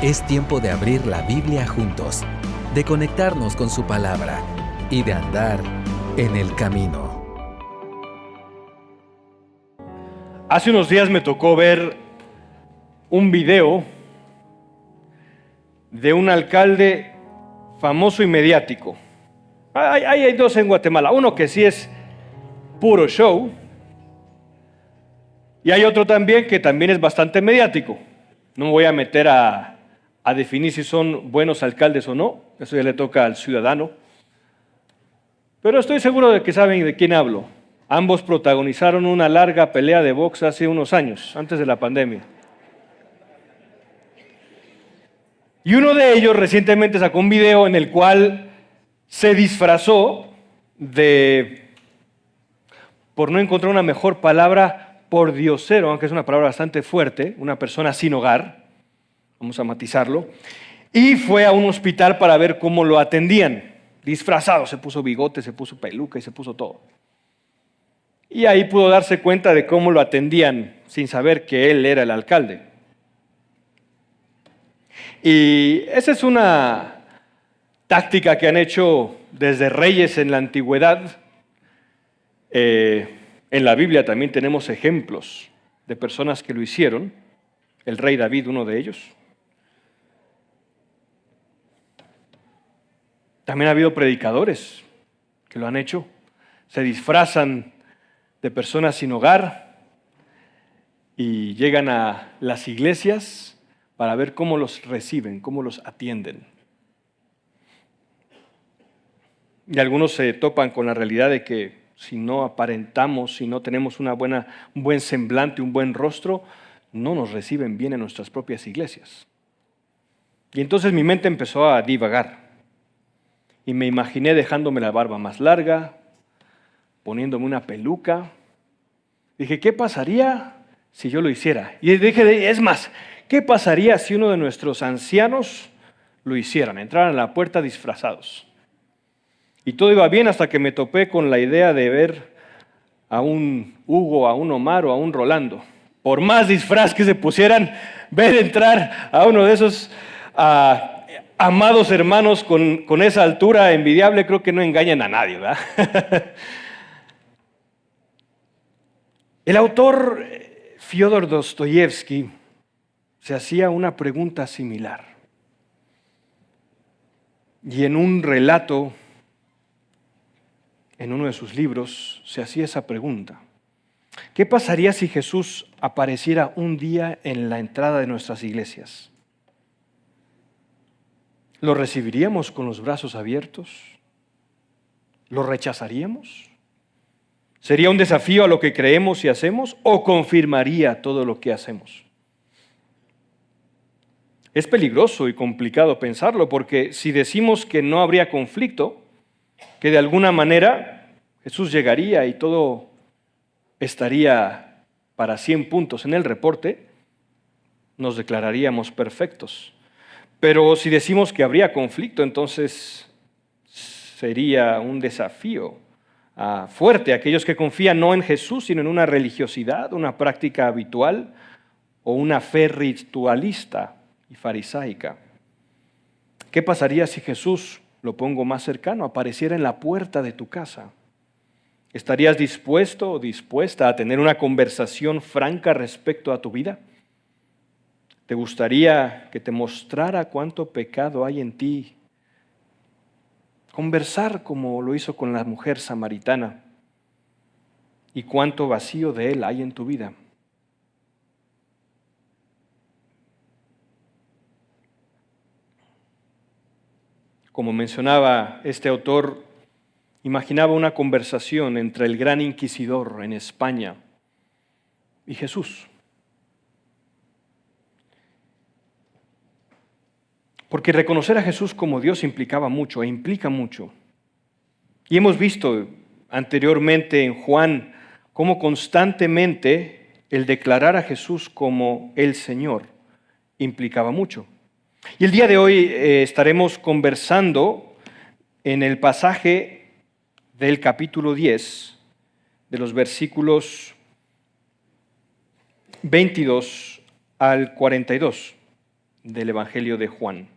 Es tiempo de abrir la Biblia juntos, de conectarnos con su palabra y de andar en el camino. Hace unos días me tocó ver un video de un alcalde famoso y mediático. Hay dos en Guatemala, uno que sí es puro show y hay otro también que también es bastante mediático. No me voy a meter a definir si son buenos alcaldes o no, eso ya le toca al ciudadano, pero estoy seguro de que saben de quién hablo. Ambos protagonizaron una larga pelea de box hace unos años, antes de la pandemia. Y uno de ellos recientemente sacó un video en el cual se disfrazó de, por no encontrar una mejor palabra, pordiosero, aunque es una palabra bastante fuerte, una persona sin hogar, vamos a matizarlo, y fue a un hospital para ver cómo lo atendían. Disfrazado, se puso bigote, se puso peluca y se puso todo. Y ahí pudo darse cuenta de cómo lo atendían sin saber que él era el alcalde. Y esa es una táctica que han hecho desde reyes en la antigüedad. En la Biblia también tenemos ejemplos de personas que lo hicieron. El rey David, uno de ellos. También ha habido predicadores que lo han hecho. Se disfrazan de personas sin hogar y llegan a las iglesias para ver cómo los reciben, cómo los atienden. Y algunos se topan con la realidad de que si no aparentamos, si no tenemos un buen semblante, un buen rostro, no nos reciben bien en nuestras propias iglesias. Y entonces mi mente empezó a divagar. Y me imaginé dejándome la barba más larga, poniéndome una peluca. Dije, ¿qué pasaría si yo lo hiciera? Y dije, es más, ¿qué pasaría si uno de nuestros ancianos lo hicieran? Entraran a la puerta disfrazados. Y todo iba bien hasta que me topé con la idea de ver a un Hugo, a un Omar o a un Rolando. Por más disfraz que se pusieran, ver entrar a uno de esos amados hermanos con esa altura envidiable, creo que no engañan a nadie, ¿verdad? El autor Fyodor Dostoyevsky se hacía una pregunta similar. Y en un relato, en uno de sus libros, se hacía esa pregunta. ¿Qué pasaría si Jesús apareciera un día en la entrada de nuestras iglesias? ¿Lo recibiríamos con los brazos abiertos? ¿Lo rechazaríamos? ¿Sería un desafío a lo que creemos y hacemos o confirmaría todo lo que hacemos? Es peligroso y complicado pensarlo porque si decimos que no habría conflicto, que de alguna manera Jesús llegaría y todo estaría para 100 puntos en el reporte, nos declararíamos perfectos. Pero si decimos que habría conflicto, entonces sería un desafío fuerte a aquellos que confían no en Jesús, sino en una religiosidad, una práctica habitual o una fe ritualista y farisaica. ¿Qué pasaría si Jesús, lo pongo más cercano, apareciera en la puerta de tu casa? ¿Estarías dispuesto o dispuesta a tener una conversación franca respecto a tu vida? ¿Te gustaría que te mostrara cuánto pecado hay en ti? Conversar como lo hizo con la mujer samaritana y cuánto vacío de él hay en tu vida. Como mencionaba este autor, imaginaba una conversación entre el gran inquisidor en España y Jesús. Porque reconocer a Jesús como Dios implicaba mucho e implica mucho. Y hemos visto anteriormente en Juan cómo constantemente el declarar a Jesús como el Señor implicaba mucho. Y el día de hoy estaremos conversando en el pasaje del capítulo 10, de los versículos 22 al 42. del Evangelio de Juan.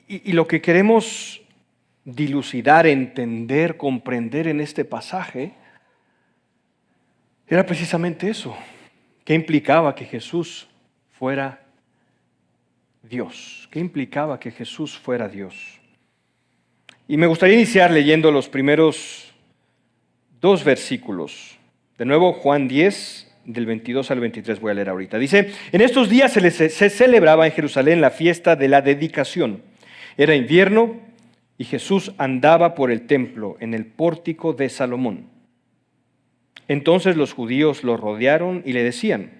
Y lo que queremos dilucidar, entender, comprender en este pasaje era precisamente eso. ¿Qué implicaba que Jesús fuera Dios? ¿Qué implicaba que Jesús fuera Dios? Y me gustaría iniciar leyendo los primeros 2 versículos. De nuevo, Juan 10, del 22 al 23 voy a leer ahorita. Dice, en estos días se celebraba en Jerusalén la fiesta de la dedicación. Era invierno y Jesús andaba por el templo en el pórtico de Salomón. Entonces los judíos lo rodearon y le decían,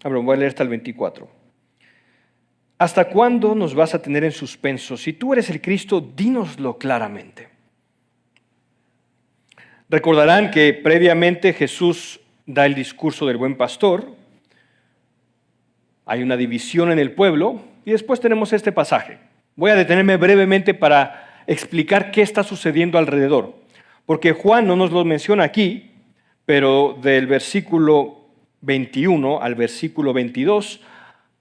voy a leer hasta el 24. ¿Hasta cuándo nos vas a tener en suspenso? Si tú eres el Cristo, dínoslo claramente. Recordarán que previamente Jesús da el discurso del buen pastor. Hay una división en el pueblo y después tenemos este pasaje. Voy a detenerme brevemente para explicar qué está sucediendo alrededor. Porque Juan no nos lo menciona aquí, pero del versículo 21 al versículo 22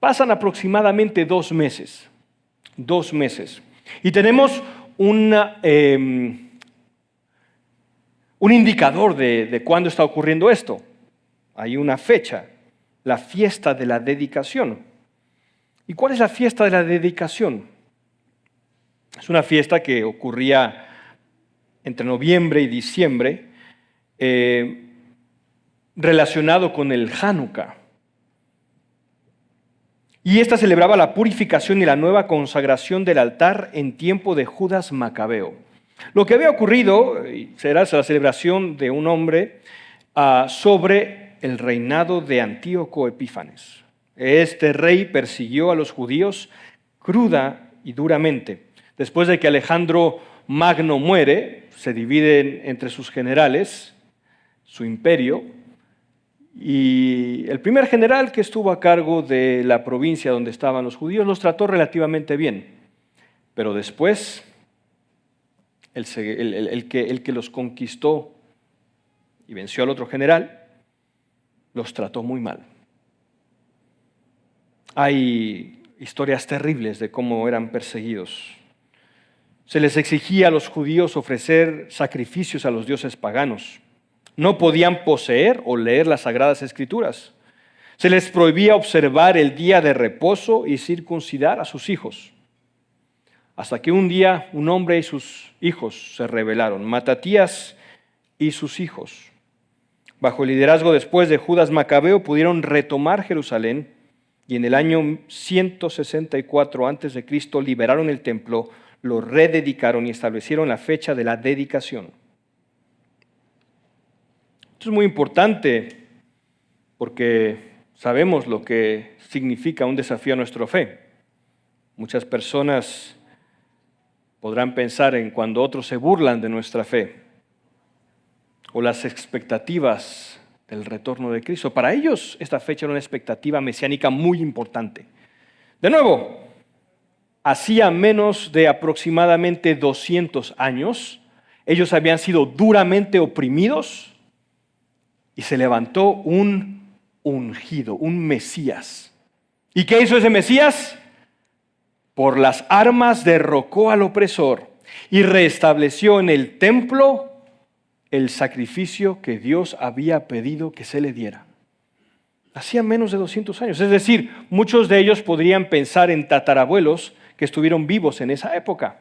pasan aproximadamente 2 meses. 2 meses. Y tenemos un indicador de cuándo está ocurriendo esto. Hay una fecha, la fiesta de la dedicación. ¿Y cuál es la fiesta de la dedicación? Es una fiesta que ocurría entre noviembre y diciembre, relacionado con el Hanukkah. Y esta celebraba la purificación y la nueva consagración del altar en tiempo de Judas Macabeo. Lo que había ocurrido será la celebración de un hombre sobre el reinado de Antíoco Epífanes. Este rey persiguió a los judíos cruda y duramente. Después de que Alejandro Magno muere, se divide entre sus generales su imperio. Y el primer general que estuvo a cargo de la provincia donde estaban los judíos los trató relativamente bien. Pero después, el que los conquistó y venció al otro general, los trató muy mal. Hay historias terribles de cómo eran perseguidos. Se les exigía a los judíos ofrecer sacrificios a los dioses paganos. No podían poseer o leer las Sagradas Escrituras. Se les prohibía observar el día de reposo y circuncidar a sus hijos. Hasta que un día un hombre y sus hijos se rebelaron, Matatías y sus hijos. Bajo el liderazgo después de Judas Macabeo pudieron retomar Jerusalén y en el año 164 a.C. liberaron el templo, lo rededicaron y establecieron la fecha de la dedicación. Esto es muy importante porque sabemos lo que significa un desafío a nuestra fe. Muchas personas podrán pensar en cuando otros se burlan de nuestra fe o las expectativas del retorno de Cristo. Para ellos esta fecha era una expectativa mesiánica muy importante. De nuevo, hacía menos de aproximadamente 200 años, ellos habían sido duramente oprimidos y se levantó un ungido, un Mesías. ¿Y qué hizo ese Mesías? Por las armas derrocó al opresor y restableció en el templo el sacrificio que Dios había pedido que se le diera. Hacía menos de 200 años. Es decir, muchos de ellos podrían pensar en tatarabuelos que estuvieron vivos en esa época.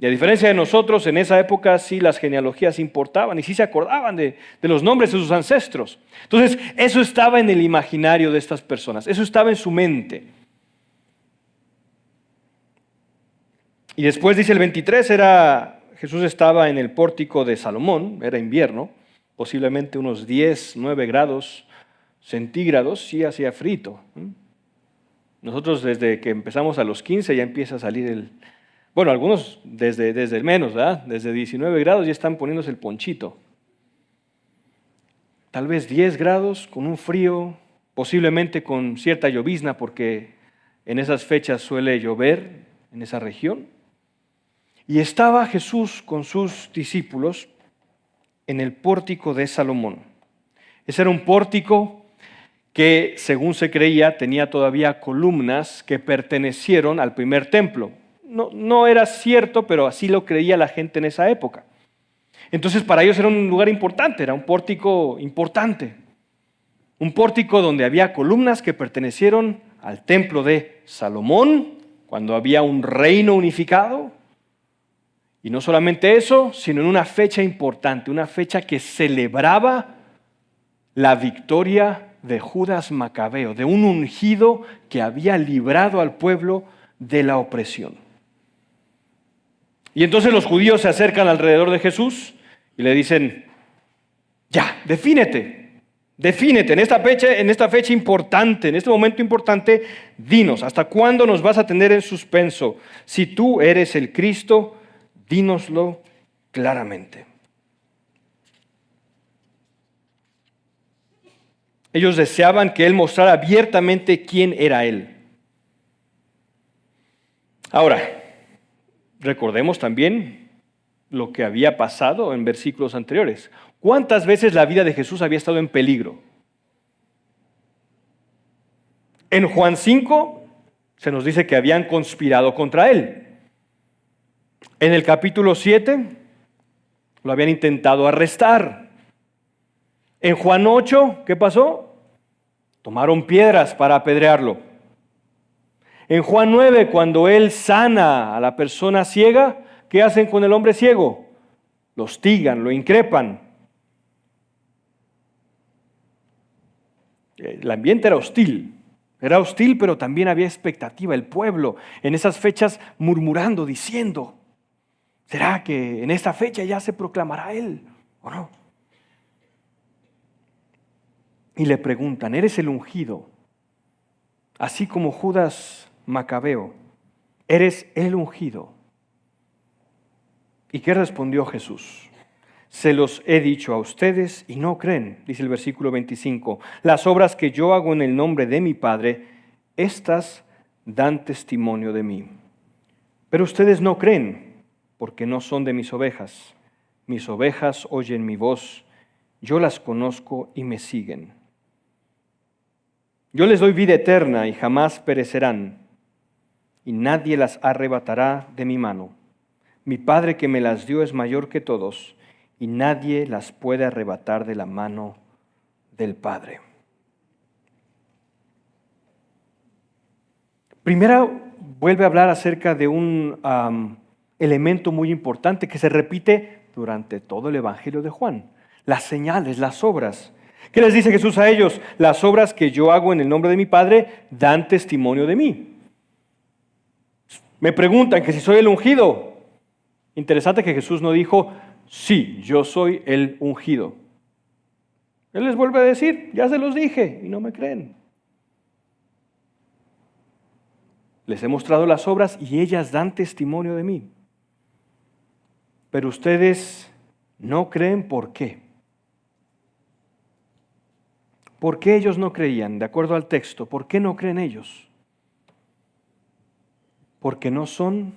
Y a diferencia de nosotros, en esa época sí las genealogías importaban y sí se acordaban de los nombres de sus ancestros. Entonces, eso estaba en el imaginario de estas personas, eso estaba en su mente. Y después dice el 23, Jesús estaba en el pórtico de Salomón, era invierno, posiblemente unos 10, 9 grados centígrados, sí hacía frito. Nosotros desde que empezamos a los 15 ya empieza a salir bueno, algunos desde el menos, ¿verdad? Desde 19 grados ya están poniéndose el ponchito. Tal vez 10 grados con un frío, posiblemente con cierta llovizna porque en esas fechas suele llover en esa región. Y estaba Jesús con sus discípulos en el pórtico de Salomón. Ese era un pórtico que, según se creía, tenía todavía columnas que pertenecieron al primer templo. No era cierto, pero así lo creía la gente en esa época. Entonces para ellos era un lugar importante, era un pórtico importante. Un pórtico donde había columnas que pertenecieron al templo de Salomón, cuando había un reino unificado. Y no solamente eso, sino en una fecha importante, una fecha que celebraba la victoria de Judas Macabeo, de un ungido que había librado al pueblo de la opresión. Y entonces los judíos se acercan alrededor de Jesús y le dicen, ya, defínete en esta fecha importante, en este momento importante, dinos, ¿hasta cuándo nos vas a tener en suspenso? Si tú eres el Cristo, dínoslo claramente. Ellos deseaban que Él mostrara abiertamente quién era Él. Ahora, recordemos también lo que había pasado en versículos anteriores. ¿Cuántas veces la vida de Jesús había estado en peligro? En Juan 5 se nos dice que habían conspirado contra Él. En el capítulo 7 lo habían intentado arrestar. En Juan 8, ¿qué pasó? Tomaron piedras para apedrearlo. En Juan 9, cuando Él sana a la persona ciega, ¿qué hacen con el hombre ciego? Lo hostigan, lo increpan. El ambiente era hostil, pero también había expectativa. El pueblo en esas fechas murmurando, diciendo, ¿será que en esta fecha ya se proclamará Él o no? Y le preguntan, ¿eres el ungido? Así como Judas Macabeo, ¿eres el ungido? ¿Y qué respondió Jesús? Se los he dicho a ustedes y no creen, dice el versículo 25. Las obras que yo hago en el nombre de mi Padre, estas dan testimonio de mí. Pero ustedes no creen, porque no son de mis ovejas. Mis ovejas oyen mi voz, yo las conozco y me siguen. Yo les doy vida eterna y jamás perecerán, y nadie las arrebatará de mi mano. Mi Padre que me las dio es mayor que todos, y nadie las puede arrebatar de la mano del Padre. Primero vuelve a hablar acerca de un elemento muy importante que se repite durante todo el Evangelio de Juan: las señales, las obras. ¿Qué les dice Jesús a ellos? Las obras que yo hago en el nombre de mi Padre dan testimonio de mí. Me preguntan que si soy el ungido. Interesante que Jesús no dijo, sí, yo soy el ungido. Él les vuelve a decir, ya se los dije y no me creen. Les he mostrado las obras y ellas dan testimonio de mí. Pero ustedes no creen, ¿por qué? ¿Por qué ellos no creían? De acuerdo al texto, ¿por qué no creen ellos? Porque no son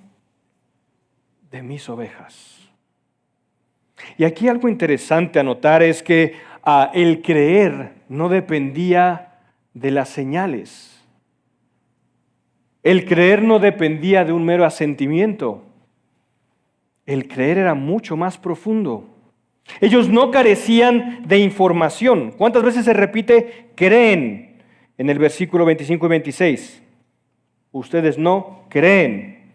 de mis ovejas. Y aquí algo interesante a notar es que el creer no dependía de las señales. El creer no dependía de un mero asentimiento. El creer era mucho más profundo. Ellos no carecían de información. ¿Cuántas veces se repite creen en el versículo 25 y 26? Ustedes no creen.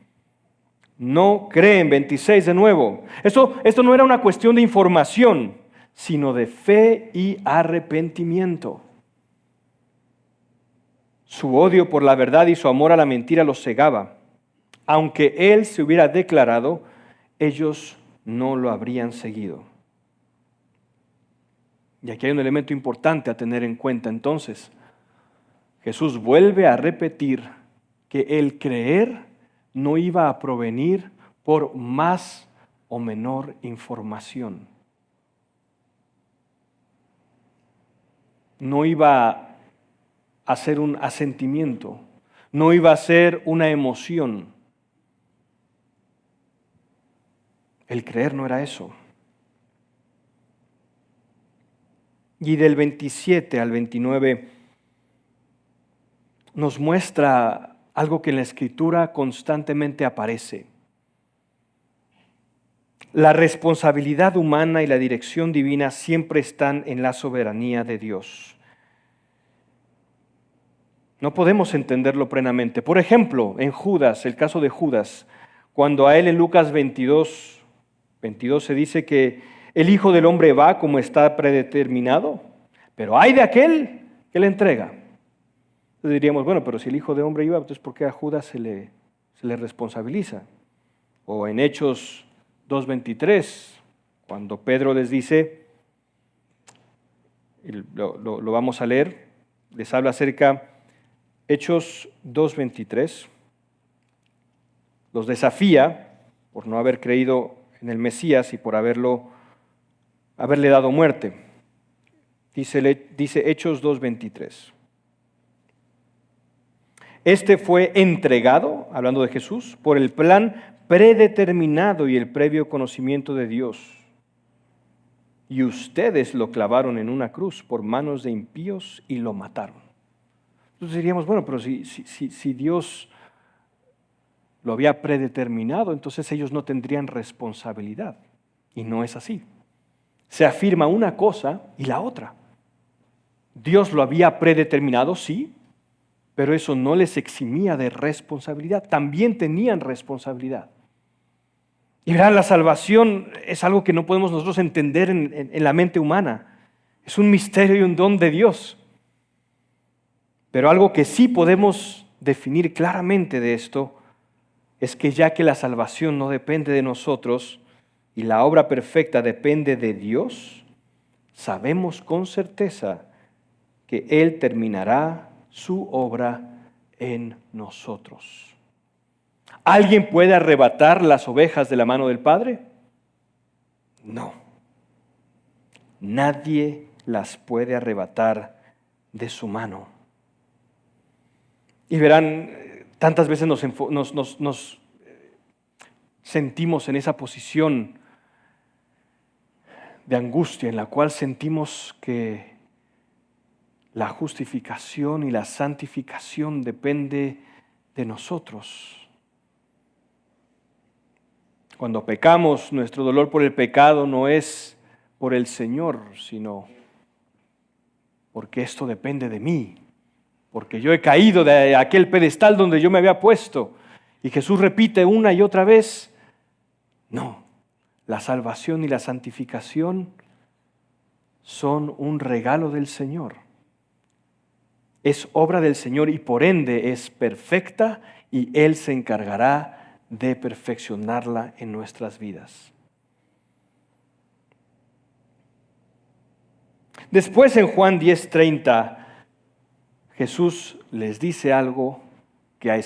No creen, 26 de nuevo. Esto no era una cuestión de información, sino de fe y arrepentimiento. Su odio por la verdad y su amor a la mentira los cegaba. Aunque Él se hubiera declarado, ellos no lo habrían seguido. Y aquí hay un elemento importante a tener en cuenta entonces. Jesús vuelve a repetir que el creer no iba a provenir por más o menor información. No iba a ser un asentimiento, no iba a ser una emoción. El creer no era eso. Y del 27 al 29 nos muestra algo que en la Escritura constantemente aparece. La responsabilidad humana y la dirección divina siempre están en la soberanía de Dios. No podemos entenderlo plenamente. Por ejemplo, en Judas, el caso de Judas, cuando a él en Lucas 22 se dice que el Hijo del Hombre va como está predeterminado, pero hay de aquel que le entrega. Entonces diríamos, bueno, pero si el Hijo del Hombre iba, entonces ¿por qué a Judas se le responsabiliza? O en Hechos 2:23, cuando Pedro les dice, y lo vamos a leer, les habla acerca, Hechos 2:23, los desafía por no haber creído en el Mesías y por haberle dado muerte. Dice Hechos 2:23. Este fue entregado, hablando de Jesús, por el plan predeterminado y el previo conocimiento de Dios. Y ustedes lo clavaron en una cruz por manos de impíos y lo mataron. Entonces diríamos, bueno, pero si Dios lo había predeterminado, entonces ellos no tendrían responsabilidad. Y no es así. Se afirma una cosa y la otra. Dios lo había predeterminado, sí, pero eso no les eximía de responsabilidad. También tenían responsabilidad. Y verán, la salvación es algo que no podemos nosotros entender en la mente humana. Es un misterio y un don de Dios. Pero algo que sí podemos definir claramente de esto es que ya que la salvación no depende de nosotros y la obra perfecta depende de Dios, sabemos con certeza que Él terminará su obra en nosotros. ¿Alguien puede arrebatar las ovejas de la mano del Padre? No. Nadie las puede arrebatar de su mano. Y verán, tantas veces nos sentimos en esa posición de angustia en la cual sentimos que la justificación y la santificación depende de nosotros. Cuando pecamos, nuestro dolor por el pecado no es por el Señor, sino porque esto depende de mí. Porque yo he caído de aquel pedestal donde yo me había puesto. Y Jesús repite una y otra vez, no, la salvación y la santificación son un regalo del Señor. Es obra del Señor y por ende es perfecta y Él se encargará de perfeccionarla en nuestras vidas. Después en Juan 10:30, Jesús les dice algo que ahí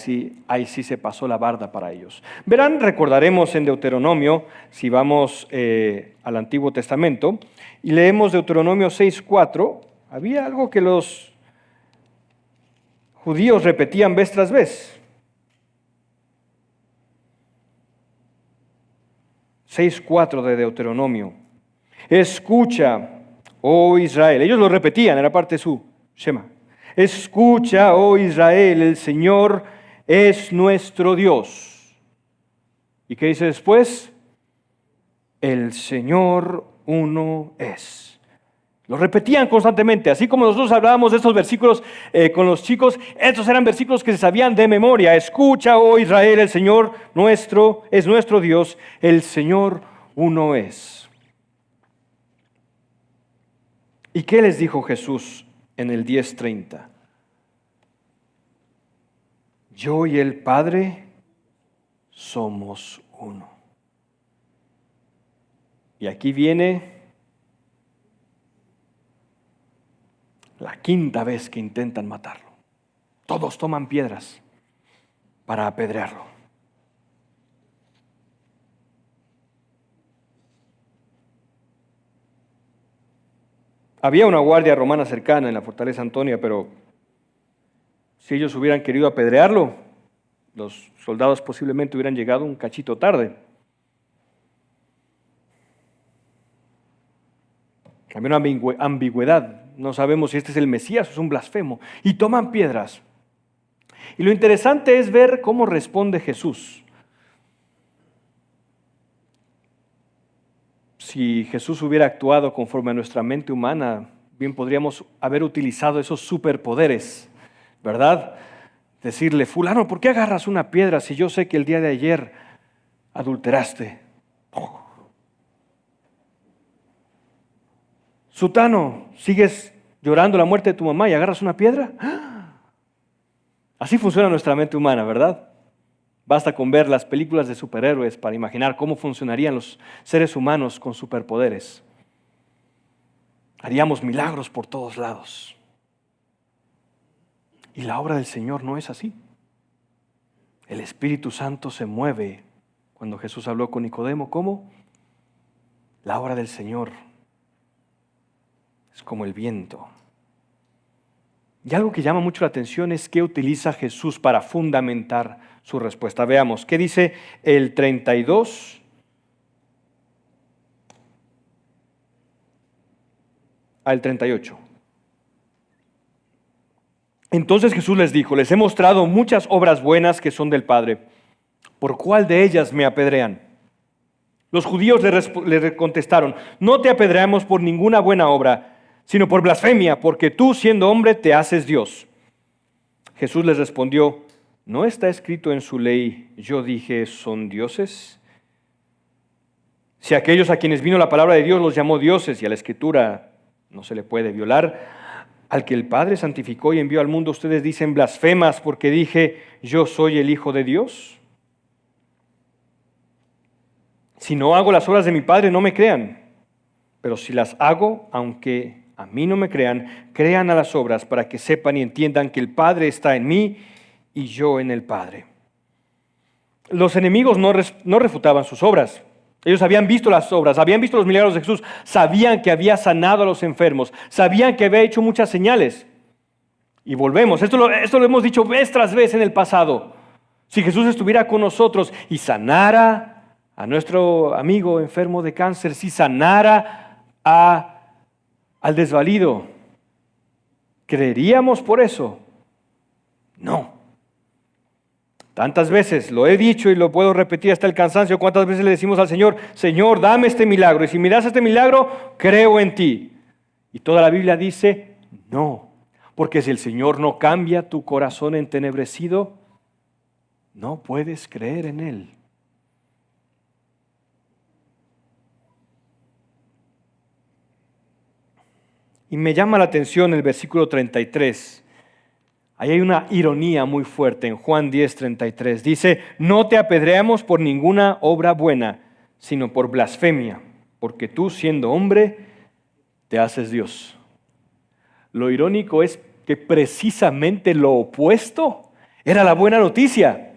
sí se pasó la barda para ellos. Verán, recordaremos en Deuteronomio, si vamos al Antiguo Testamento, y leemos Deuteronomio 6:4, había algo que los judíos repetían vez tras vez. 6:4 de Deuteronomio. Escucha, oh Israel. Ellos lo repetían, era parte de su Shema. Escucha, oh Israel, el Señor es nuestro Dios. ¿Y qué dice después? El Señor uno es. Lo repetían constantemente, así como nosotros hablábamos de estos versículos con los chicos, estos eran versículos que se sabían de memoria. Escucha, oh Israel, el Señor nuestro es nuestro Dios, el Señor uno es. ¿Y qué les dijo Jesús en el 10:30? Yo y el Padre somos uno. Y aquí viene la quinta vez que intentan matarlo. Todos toman piedras para apedrearlo. Había una guardia romana cercana en la fortaleza Antonia, pero si ellos hubieran querido apedrearlo, los soldados posiblemente hubieran llegado un cachito tarde. Había una ambigüedad. No sabemos si este es el Mesías o es un blasfemo. Y toman piedras. Y lo interesante es ver cómo responde Jesús. Si Jesús hubiera actuado conforme a nuestra mente humana, bien podríamos haber utilizado esos superpoderes, ¿verdad? Decirle, fulano, ¿por qué agarras una piedra si yo sé que el día de ayer adulteraste? Sutano, ¿sigues llorando la muerte de tu mamá y agarras una piedra? Así funciona nuestra mente humana, ¿verdad? Basta con ver las películas de superhéroes para imaginar cómo funcionarían los seres humanos con superpoderes. Haríamos milagros por todos lados. Y la obra del Señor no es así. El Espíritu Santo se mueve. Cuando Jesús habló con Nicodemo, ¿cómo? La obra del Señor es como el viento. Y algo que llama mucho la atención es qué utiliza Jesús para fundamentar su respuesta. Veamos, ¿qué dice el 32 al 38? Entonces Jesús les dijo, les he mostrado muchas obras buenas que son del Padre. ¿Por cuál de ellas me apedrean? Los judíos le contestaron, no te apedreamos por ninguna buena obra, sino por blasfemia, porque tú, siendo hombre, te haces Dios. Jesús les respondió, ¿no está escrito en su ley, yo dije, son dioses? Si aquellos a quienes vino la palabra de Dios los llamó dioses, y a la Escritura no se le puede violar, al que el Padre santificó y envió al mundo, ustedes dicen blasfemas, porque dije, yo soy el Hijo de Dios. Si no hago las obras de mi Padre, no me crean. Pero si las hago, aunque a mí no me crean, crean a las obras para que sepan y entiendan que el Padre está en mí y yo en el Padre. Los enemigos no refutaban sus obras. Ellos habían visto las obras, habían visto los milagros de Jesús, sabían que había sanado a los enfermos, sabían que había hecho muchas señales. Y volvemos, esto lo hemos dicho vez tras vez en el pasado. Si Jesús estuviera con nosotros y sanara a nuestro amigo enfermo de cáncer, si sanara al desvalido, ¿creeríamos por eso? No. Tantas veces lo he dicho y lo puedo repetir hasta el cansancio. ¿Cuántas veces le decimos al Señor, Señor, dame este milagro? Y si me das este milagro, creo en ti. Y toda la Biblia dice, no. Porque si el Señor no cambia tu corazón entenebrecido, no puedes creer en Él. Y me llama la atención el versículo 33. Ahí hay una ironía muy fuerte en Juan 10:33. Dice, no te apedreamos por ninguna obra buena, sino por blasfemia, porque tú, siendo hombre, te haces Dios. Lo irónico es que precisamente lo opuesto era la buena noticia.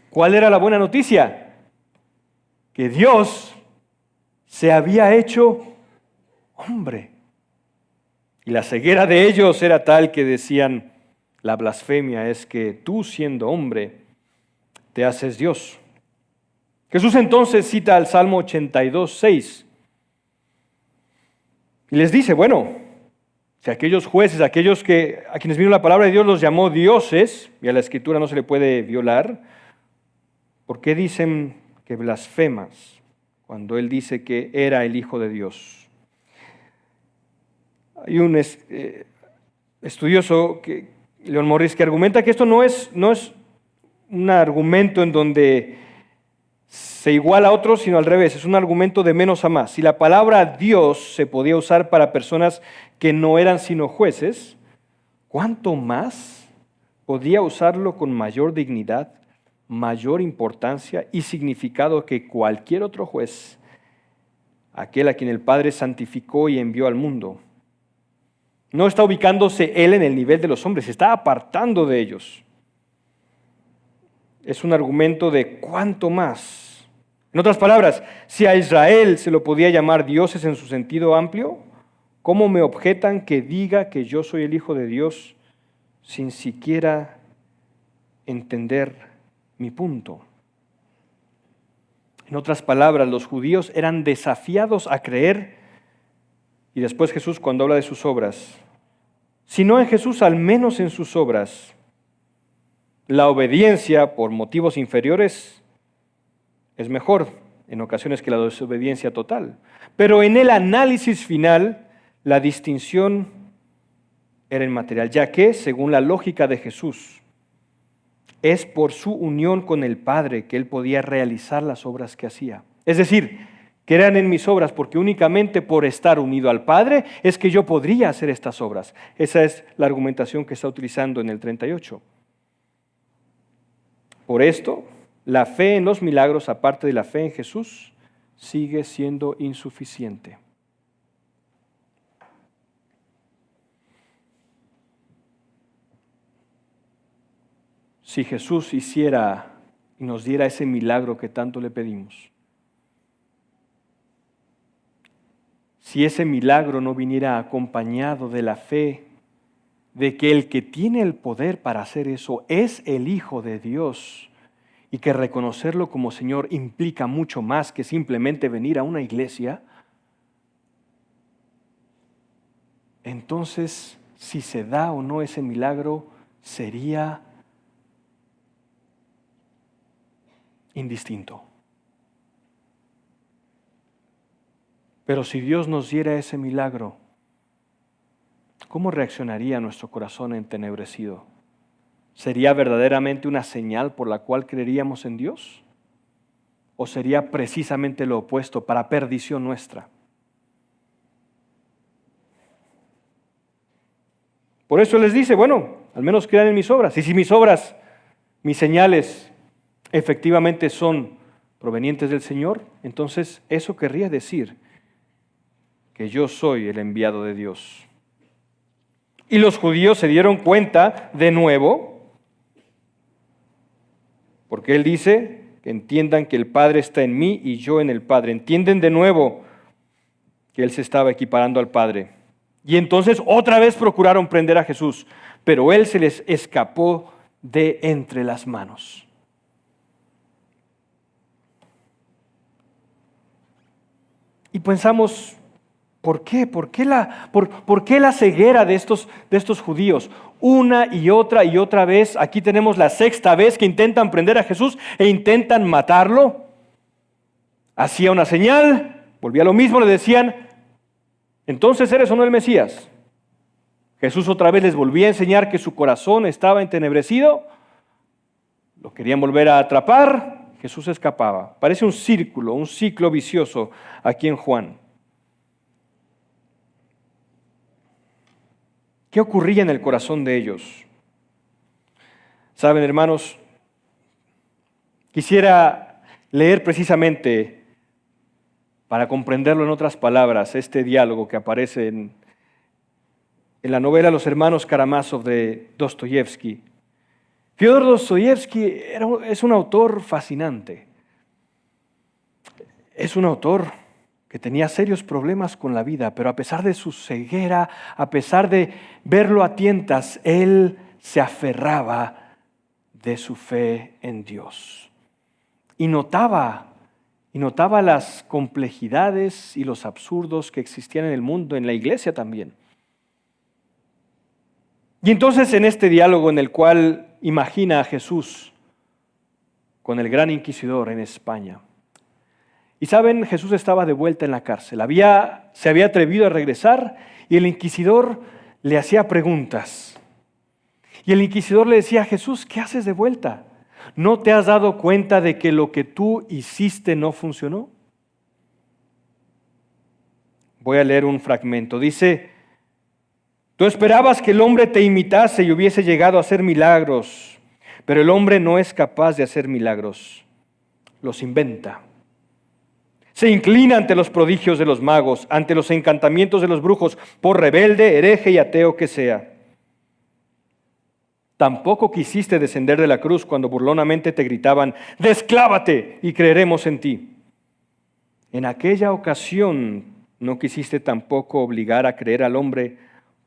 ¿Cuál era la buena noticia? Que Dios se había hecho hombre. Y la ceguera de ellos era tal que decían, la blasfemia es que tú, siendo hombre, te haces Dios. Jesús entonces cita al Salmo 82:6 y les dice, bueno, si aquellos jueces, a quienes vino la palabra de Dios los llamó dioses, y a la Escritura no se le puede violar, ¿por qué dicen que blasfemas cuando Él dice que era el Hijo de Dios? Hay un estudioso, Leon Morris, que argumenta que esto no es un argumento en donde se iguala a otros, sino al revés, es un argumento de menos a más. Si la palabra Dios se podía usar para personas que no eran sino jueces, ¿cuánto más podía usarlo con mayor dignidad, mayor importancia y significado que cualquier otro juez, aquel a quien el Padre santificó y envió al mundo? No está ubicándose Él en el nivel de los hombres, se está apartando de ellos. Es un argumento de cuánto más. En otras palabras, si a Israel se lo podía llamar dioses en su sentido amplio, ¿cómo me objetan que diga que yo soy el Hijo de Dios sin siquiera entender mi punto? En otras palabras, los judíos eran desafiados a creer Y después Jesús cuando habla de sus obras, si no en Jesús, al menos en sus obras. La obediencia por motivos inferiores es mejor en ocasiones que la desobediencia total. Pero en el análisis final, la distinción era inmaterial, ya que, según la lógica de Jesús, es por su unión con el Padre que Él podía realizar las obras que hacía. Es decir, crean en mis obras porque únicamente por estar unido al Padre es que yo podría hacer estas obras. Esa es la argumentación que está utilizando en el 38. Por esto, la fe en los milagros, aparte de la fe en Jesús, sigue siendo insuficiente. Si Jesús hiciera y nos diera ese milagro que tanto le pedimos, si ese milagro no viniera acompañado de la fe de que el que tiene el poder para hacer eso es el Hijo de Dios y que reconocerlo como Señor implica mucho más que simplemente venir a una iglesia, entonces si se da o no ese milagro sería indistinto. Pero si Dios nos diera ese milagro, ¿cómo reaccionaría nuestro corazón entenebrecido? ¿Sería verdaderamente una señal por la cual creeríamos en Dios? ¿O sería precisamente lo opuesto, para perdición nuestra? Por eso les dice, bueno, al menos crean en mis obras. Y si mis obras, mis señales, efectivamente son provenientes del Señor, entonces eso querría decir que yo soy el enviado de Dios. Y los judíos se dieron cuenta de nuevo, porque Él dice que entiendan que el Padre está en mí y yo en el Padre. Entienden de nuevo que Él se estaba equiparando al Padre. Y entonces otra vez procuraron prender a Jesús, pero Él se les escapó de entre las manos. Y pensamos, ¿por qué? ¿Por qué la ceguera de estos judíos? Una y otra vez, aquí tenemos la sexta vez que intentan prender a Jesús e intentan matarlo. Hacía una señal, volvía a lo mismo, le decían, entonces ¿eres o no el Mesías? Jesús otra vez les volvía a enseñar que su corazón estaba entenebrecido, lo querían volver a atrapar, Jesús escapaba. Parece un ciclo vicioso aquí en Juan. ¿Qué ocurría en el corazón de ellos? Saben, hermanos, quisiera leer precisamente, para comprenderlo en otras palabras, este diálogo que aparece en la novela Los hermanos Karamazov de Dostoyevsky. Fyodor Dostoyevsky es un autor fascinante. Es un autor que tenía serios problemas con la vida, pero a pesar de su ceguera, a pesar de verlo a tientas, él se aferraba de su fe en Dios. Y notaba las complejidades y los absurdos que existían en el mundo, en la iglesia también. Y entonces en este diálogo en el cual imagina a Jesús con el gran inquisidor en España. Y saben, Jesús estaba de vuelta en la cárcel, se había atrevido a regresar y el inquisidor le hacía preguntas. Y el inquisidor le decía, Jesús, ¿qué haces de vuelta? ¿No te has dado cuenta de que lo que tú hiciste no funcionó? Voy a leer un fragmento. Dice, tú esperabas que el hombre te imitase y hubiese llegado a hacer milagros, pero el hombre no es capaz de hacer milagros, los inventa. Se inclina ante los prodigios de los magos, ante los encantamientos de los brujos, por rebelde, hereje y ateo que sea. Tampoco quisiste descender de la cruz cuando burlonamente te gritaban, desclávate y creeremos en ti. En aquella ocasión no quisiste tampoco obligar a creer al hombre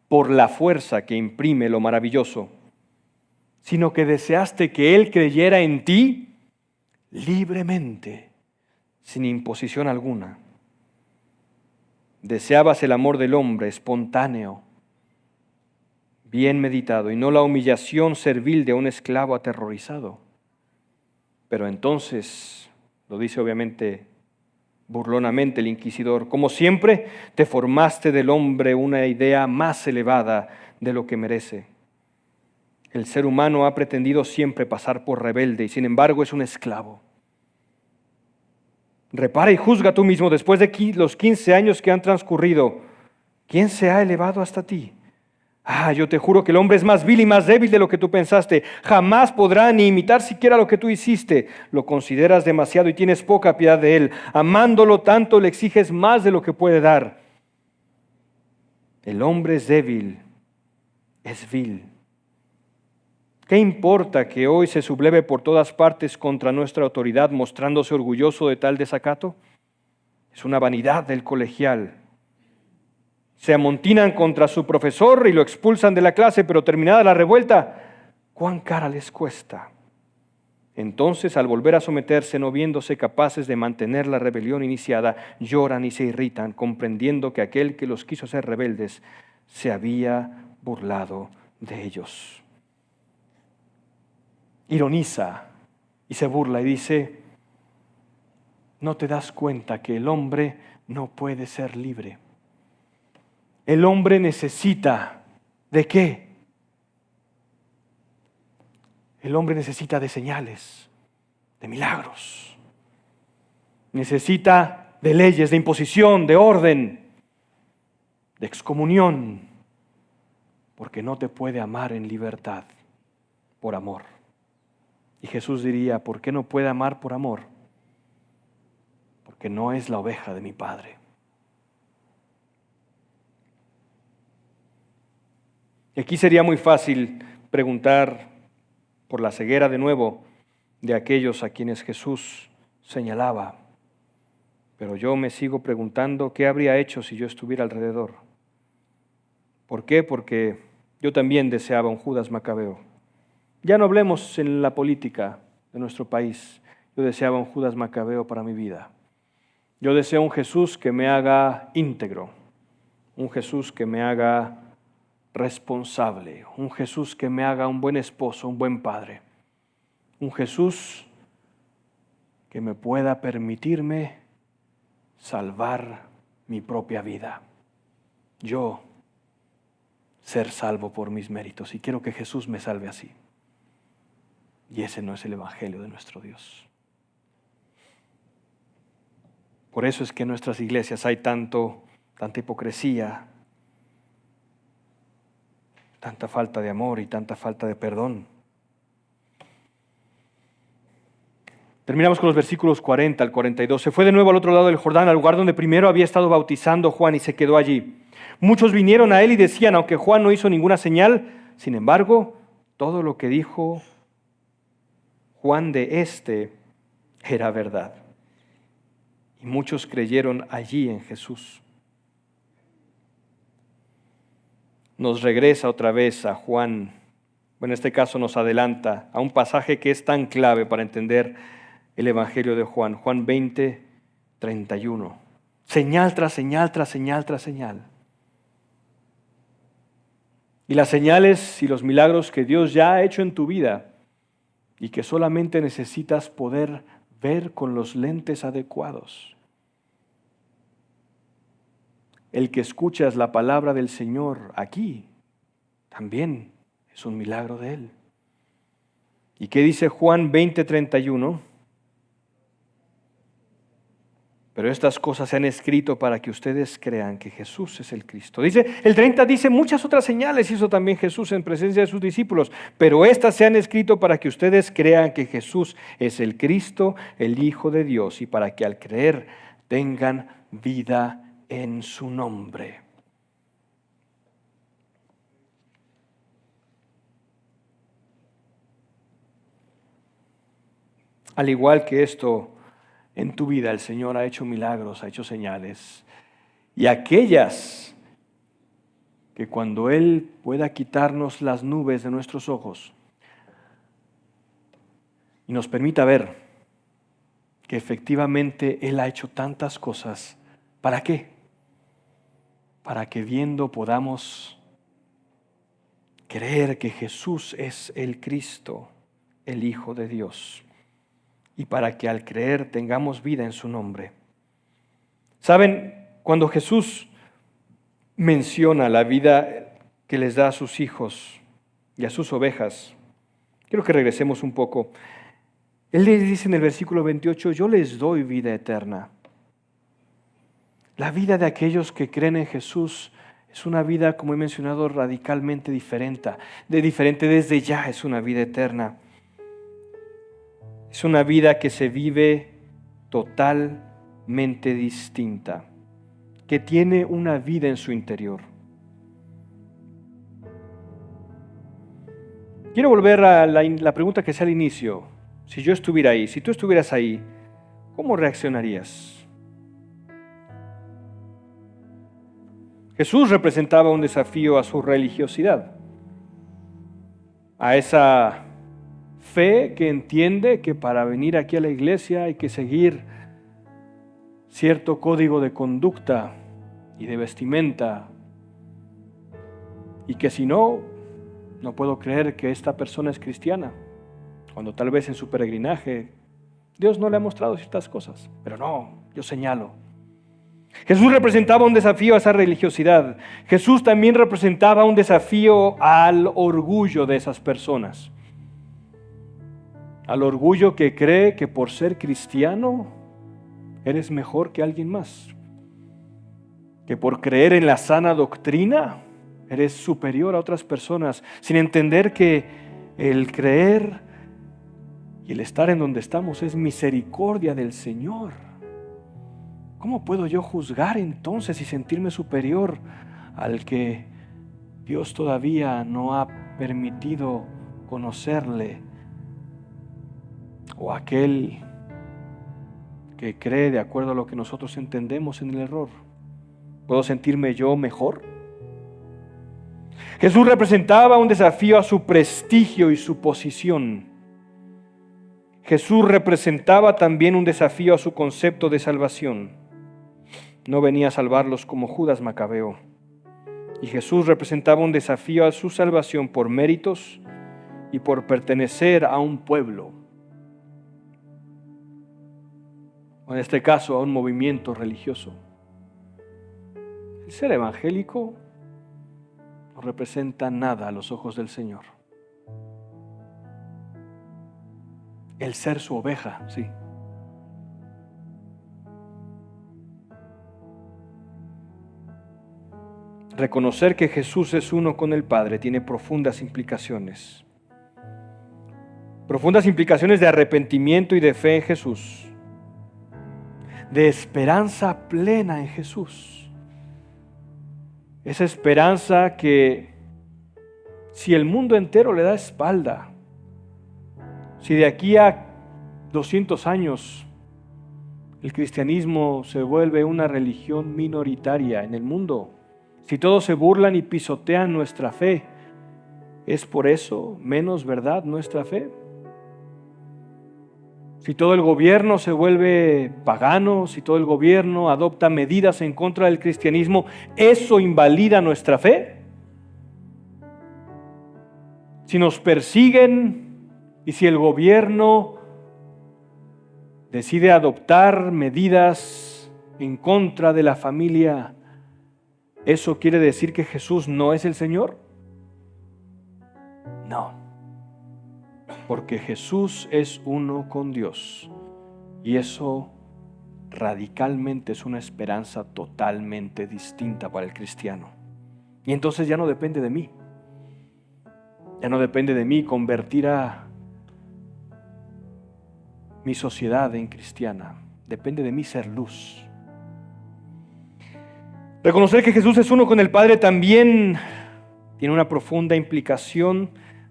por la fuerza que imprime lo maravilloso, sino que deseaste que él creyera en ti libremente, sin imposición alguna. Deseabas el amor del hombre espontáneo, bien meditado, y no la humillación servil de un esclavo aterrorizado. Pero entonces, lo dice obviamente burlonamente el inquisidor, como siempre, te formaste del hombre una idea más elevada de lo que merece. El ser humano ha pretendido siempre pasar por rebelde y sin embargo es un esclavo. Repara y juzga tú mismo después de los 15 años que han transcurrido. ¿Quién se ha elevado hasta ti? Yo te juro que el hombre es más vil y más débil de lo que tú pensaste. Jamás podrá ni imitar siquiera lo que tú hiciste. Lo consideras demasiado y tienes poca piedad de él. Amándolo tanto, le exiges más de lo que puede dar. El hombre es débil, es vil. ¿Qué importa que hoy se subleve por todas partes contra nuestra autoridad, mostrándose orgulloso de tal desacato? Es una vanidad del colegial. Se amontinan contra su profesor y lo expulsan de la clase, pero terminada la revuelta, ¿cuán cara les cuesta? Entonces, al volver a someterse, no viéndose capaces de mantener la rebelión iniciada, lloran y se irritan, comprendiendo que aquel que los quiso hacer rebeldes se había burlado de ellos. Ironiza y se burla y dice, ¿no te das cuenta que el hombre no puede ser libre? El hombre necesita ¿de qué? El hombre necesita de señales, de milagros. Necesita de leyes, de imposición, de orden, de excomunión, porque no te puede amar en libertad por amor. Y Jesús diría, ¿por qué no puede amar por amor? Porque no es la oveja de mi Padre. Y aquí sería muy fácil preguntar por la ceguera de nuevo de aquellos a quienes Jesús señalaba. Pero yo me sigo preguntando qué habría hecho si yo estuviera alrededor. ¿Por qué? Porque yo también deseaba un Judas Macabeo. Ya no hablemos en la política de nuestro país. Yo deseaba un Judas Macabeo para mi vida. Yo deseo un Jesús que me haga íntegro, un Jesús que me haga responsable, un Jesús que me haga un buen esposo, un buen padre, un Jesús que me pueda permitirme salvar mi propia vida. Yo ser salvo por mis méritos y quiero que Jesús me salve así. Y ese no es el evangelio de nuestro Dios. Por eso es que en nuestras iglesias hay tanta hipocresía, tanta falta de amor y tanta falta de perdón. Terminamos con los versículos 40 al 42. Se fue de nuevo al otro lado del Jordán, al lugar donde primero había estado bautizando Juan, y se quedó allí. Muchos vinieron a él y decían, aunque Juan no hizo ninguna señal, sin embargo, todo lo que dijo Juan de era verdad. Y muchos creyeron allí en Jesús. Nos regresa otra vez a Juan, en este caso nos adelanta a un pasaje que es tan clave para entender el Evangelio de Juan, Juan 20, 31. Señal tras señal, tras señal, tras señal. Y las señales y los milagros que Dios ya ha hecho en tu vida y que solamente necesitas poder ver con los lentes adecuados. El que escuchas la palabra del Señor aquí también es un milagro de Él. ¿Y qué dice Juan 20:31? Pero estas cosas se han escrito para que ustedes crean que Jesús es el Cristo. El 30 dice, muchas otras señales hizo también Jesús en presencia de sus discípulos, pero estas se han escrito para que ustedes crean que Jesús es el Cristo, el Hijo de Dios, y para que al creer tengan vida en su nombre. Al igual que esto, en tu vida el Señor ha hecho milagros, ha hecho señales. Y aquellas que cuando Él pueda quitarnos las nubes de nuestros ojos y nos permita ver que efectivamente Él ha hecho tantas cosas, ¿para qué? para que viendo podamos creer que Jesús es el Cristo, el Hijo de Dios, y para que al creer tengamos vida en su nombre. ¿Saben? Cuando Jesús menciona la vida que les da a sus hijos y a sus ovejas, quiero que regresemos un poco. Él les dice en el versículo 28, yo les doy vida eterna. La vida de aquellos que creen en Jesús es una vida, como he mencionado, radicalmente diferente. Desde ya es una vida eterna. Es una vida que se vive totalmente distinta, que tiene una vida en su interior. Quiero volver a la pregunta que hacía al inicio. Si yo estuviera ahí, si tú estuvieras ahí, ¿cómo reaccionarías? Jesús representaba un desafío a su religiosidad, a esa fe que entiende que para venir aquí a la iglesia hay que seguir cierto código de conducta y de vestimenta, y que si no, no puedo creer que esta persona es cristiana, cuando tal vez en su peregrinaje Dios no le ha mostrado ciertas cosas, pero no, yo señalo. Jesús representaba un desafío a esa religiosidad. Jesús también representaba un desafío al orgullo de esas personas. Al orgullo que cree que por ser cristiano eres mejor que alguien más. Que por creer en la sana doctrina eres superior a otras personas, sin entender que el creer y el estar en donde estamos es misericordia del Señor. ¿Cómo puedo yo juzgar entonces y sentirme superior al que Dios todavía no ha permitido conocerle? O aquel que cree de acuerdo a lo que nosotros entendemos en el error. ¿Puedo sentirme yo mejor? Jesús representaba un desafío a su prestigio y su posición. Jesús representaba también un desafío a su concepto de salvación. No venía a salvarlos como Judas Macabeo. Y Jesús representaba un desafío a su salvación por méritos y por pertenecer a un pueblo. O en este caso, a un movimiento religioso. El ser evangélico no representa nada a los ojos del Señor. El ser su oveja, sí. Reconocer que Jesús es uno con el Padre tiene profundas implicaciones. Profundas implicaciones de arrepentimiento y de fe en Jesús. De esperanza plena en Jesús. Esa esperanza que si el mundo entero le da espalda, si de aquí a 200 años el cristianismo se vuelve una religión minoritaria en el mundo, si todos se burlan y pisotean nuestra fe, ¿es por eso menos verdad nuestra fe? Si todo el gobierno se vuelve pagano, si todo el gobierno adopta medidas en contra del cristianismo, ¿eso invalida nuestra fe? Si nos persiguen y si el gobierno decide adoptar medidas en contra de la familia, ¿eso quiere decir que Jesús no es el Señor? No, porque Jesús es uno con Dios y eso radicalmente es una esperanza totalmente distinta para el cristiano. Y entonces ya no depende de mí, ya no depende de mí convertir a mi sociedad en cristiana, depende de mí ser luz. Reconocer que Jesús es uno con el Padre también tiene una profunda implicación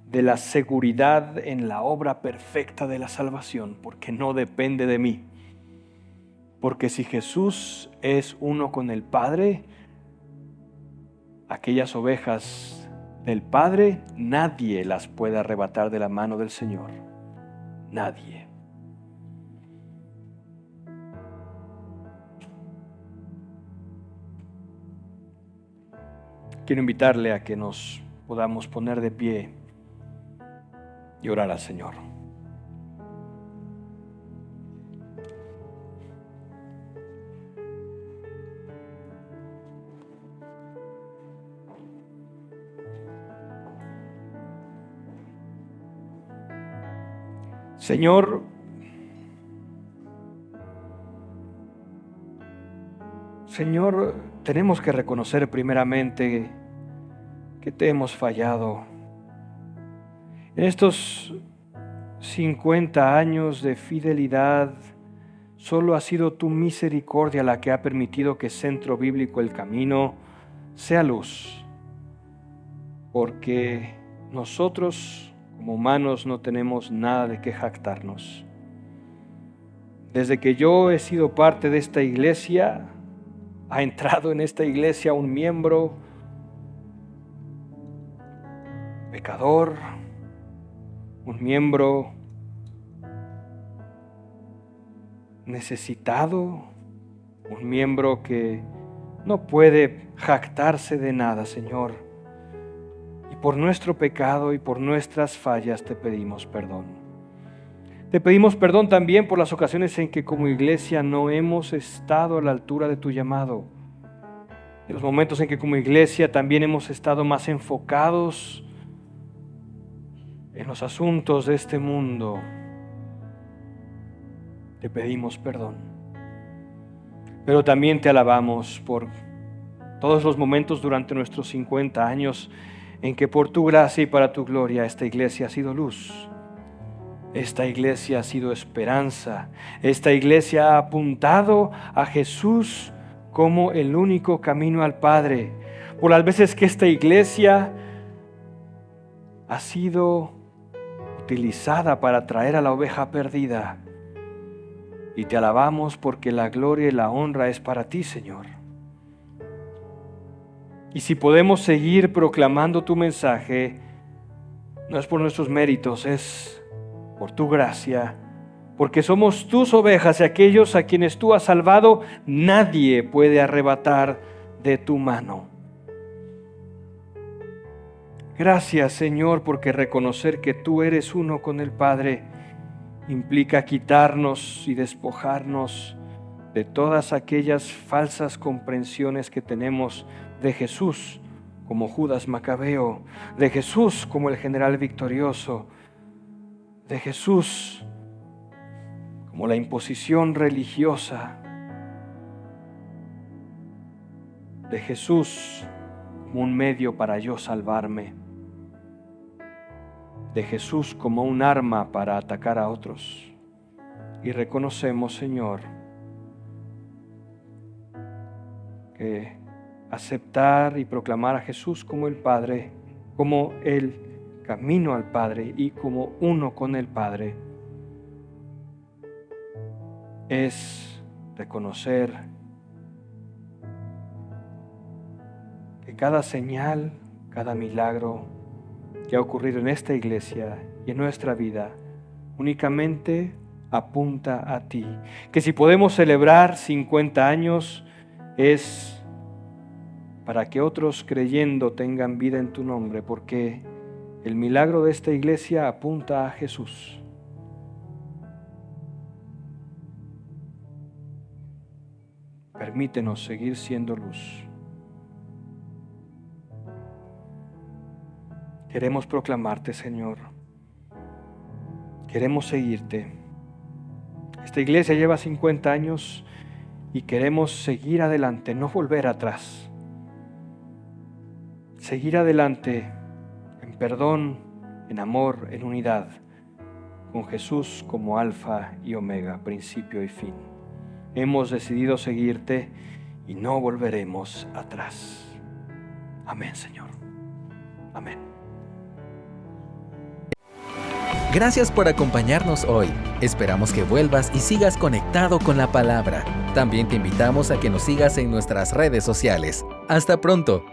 de la seguridad en la obra perfecta de la salvación, porque no depende de mí. Porque si Jesús es uno con el Padre, aquellas ovejas del Padre, nadie las puede arrebatar de la mano del Señor. Nadie. quiero invitarle a que nos podamos poner de pie y orar al Señor. Señor, tenemos que reconocer primeramente que te hemos fallado. En estos 50 años de fidelidad, solo ha sido tu misericordia la que ha permitido que Centro Bíblico El Camino sea luz, porque nosotros como humanos no tenemos nada de qué jactarnos. Desde que yo he sido parte de esta iglesia, ha entrado en esta iglesia un miembro pecador, un miembro necesitado, un miembro que no puede jactarse de nada, Señor. Y por nuestro pecado y por nuestras fallas te pedimos perdón. Te pedimos perdón también por las ocasiones en que como iglesia no hemos estado a la altura de tu llamado. En los momentos en que como iglesia también hemos estado más enfocados en los asuntos de este mundo. Te pedimos perdón. Pero también te alabamos por todos los momentos durante nuestros 50 años en que por tu gracia y para tu gloria esta iglesia ha sido luz. Esta iglesia ha sido esperanza. Esta iglesia ha apuntado a Jesús como el único camino al Padre. Por las veces que esta iglesia ha sido utilizada para traer a la oveja perdida. Y te alabamos porque la gloria y la honra es para ti, Señor. Y si podemos seguir proclamando tu mensaje, no es por nuestros méritos, es por tu gracia, porque somos tus ovejas y aquellos a quienes tú has salvado, nadie puede arrebatar de tu mano. Gracias, Señor, porque reconocer que tú eres uno con el Padre implica quitarnos y despojarnos de todas aquellas falsas comprensiones que tenemos de Jesús como Judas Macabeo, de Jesús como el general victorioso, de Jesús como la imposición religiosa, de Jesús como un medio para yo salvarme, de Jesús como un arma para atacar a otros. Y reconocemos, Señor, que aceptar y proclamar a Jesús como el Padre, como el camino al Padre y como uno con el Padre, es reconocer que cada señal, cada milagro que ha ocurrido en esta iglesia y en nuestra vida únicamente apunta a ti. Que si podemos celebrar 50 años es para que otros creyendo tengan vida en tu nombre, porque el milagro de esta iglesia apunta a Jesús. Permítenos seguir siendo luz. Queremos proclamarte, Señor. Queremos seguirte. Esta iglesia lleva 50 años y queremos seguir adelante, no volver atrás. Seguir adelante en perdón, en amor, en unidad, con Jesús como alfa y omega, principio y fin. Hemos decidido seguirte y no volveremos atrás. Amén, Señor. Amén. Gracias por acompañarnos hoy. Esperamos que vuelvas y sigas conectado con la palabra. También te invitamos a que nos sigas en nuestras redes sociales. Hasta pronto.